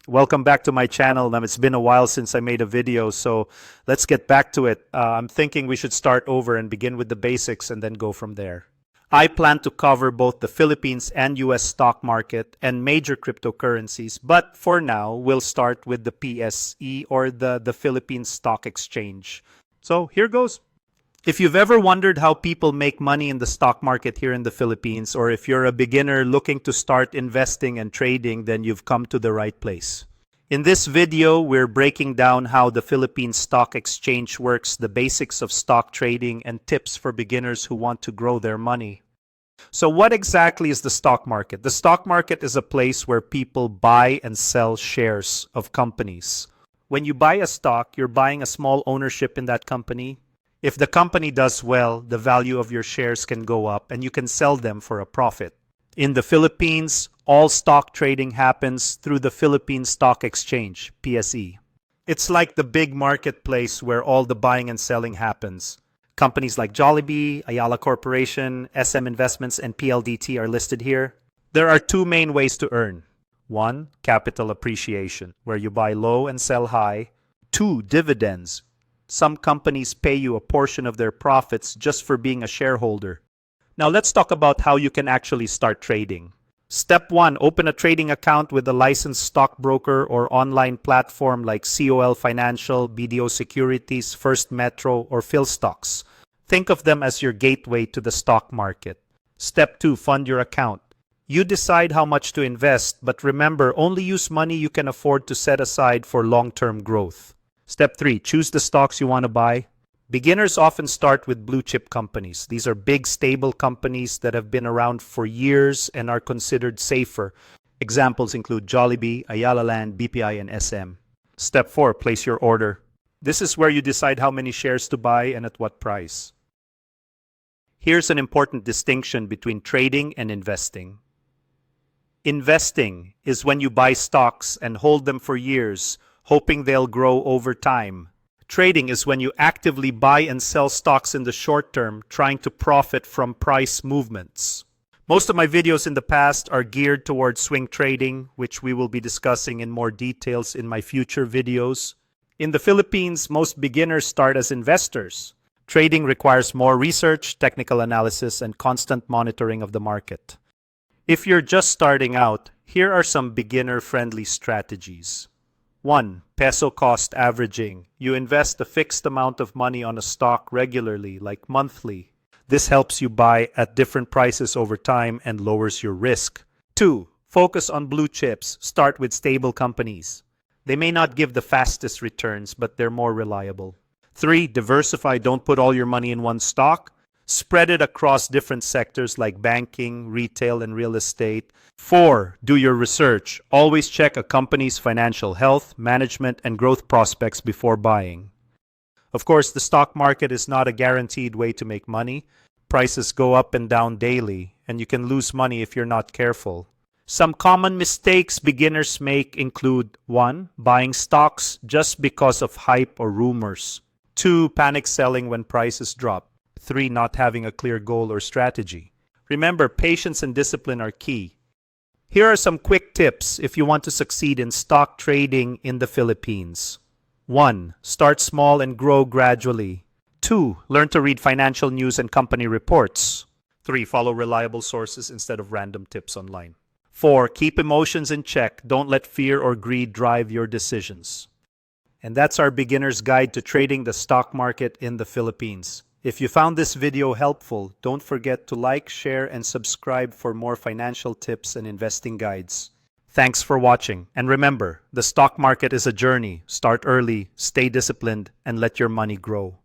Welcome back to my channel. It's been a while since I made a video, so let's get back to it. I'm thinking we should start over and begin with the basics and then go from there. I plan to cover both the Philippines and US stock market and major cryptocurrencies, but for now, we'll start with the PSE or the Philippine Stock Exchange. So here goes. If you've ever wondered how people make money in the stock market here in the Philippines, or if you're a beginner looking to start investing and trading, then you've come to the right place. In this video, we're breaking down how the Philippine Stock Exchange works, the basics of stock trading, and tips for beginners who want to grow their money. So what exactly is the stock market? The stock market is a place where people buy and sell shares of companies. When you buy a stock, you're buying a small ownership in that company. If the company does well, the value of your shares can go up and you can sell them for a profit. In the Philippines, all stock trading happens through the Philippine Stock Exchange, PSE. It's like the big marketplace where all the buying and selling happens. Companies like Jollibee, Ayala Corporation, SM Investments, and PLDT are listed here. There are two main ways to earn. One, capital appreciation, where you buy low and sell high. Two, dividends. Some companies pay you a portion of their profits just for being a shareholder. Now let's talk about how you can actually start trading. Step 1, open a trading account with a licensed stockbroker or online platform like COL Financial, BDO Securities, First Metro, or PhilStocks. Think of them as your gateway to the stock market. Step 2, fund your account. You decide how much to invest, but remember, only use money you can afford to set aside for long-term growth. Step 3, choose the stocks you want to buy. Beginners often start with blue chip companies. These are big, stable companies that have been around for years and are considered safer. Examples include Jollibee, Ayala Land, BPI, and SM. Step 4, place your order. This is where you decide how many shares to buy and at what price. Here's an important distinction between trading and investing. Investing is when you buy stocks and hold them for years, hoping they'll grow over time. Trading is when you actively buy and sell stocks in the short term, trying to profit from price movements. Most of my videos in the past are geared towards swing trading, which we will be discussing in more details in my future videos. In the Philippines, most beginners start as investors. Trading requires more research, technical analysis, and constant monitoring of the market. If you're just starting out, here are some beginner-friendly strategies. 1. Peso-Cost Averaging. You invest a fixed amount of money on a stock regularly, like monthly. This helps you buy at different prices over time and lowers your risk. 2. Focus on blue chips. Start with stable companies. They may not give the fastest returns, but they're more reliable. 3. Diversify. Don't put all your money in one stock. Spread it across different sectors like banking, retail, and real estate. 4. Do your research. Always check a company's financial health, management, and growth prospects before buying. Of course, the stock market is not a guaranteed way to make money. Prices go up and down daily, and you can lose money if you're not careful. Some common mistakes beginners make include 1. Buying stocks just because of hype or rumors. 2. Panic selling when prices drop. 3. Not having a clear goal or strategy. Remember, patience and discipline are key. Here are some quick tips if you want to succeed in stock trading in the Philippines. 1. Start small and grow gradually. 2. Learn to read financial news and company reports. 3. Follow reliable sources instead of random tips online. 4. Keep emotions in check. Don't let fear or greed drive your decisions. And that's our beginner's guide to trading the stock market in the Philippines. If you found this video helpful, don't forget to like, share, and subscribe for more financial tips and investing guides. Thanks for watching. And remember, the stock market is a journey. Start early, stay disciplined, and let your money grow.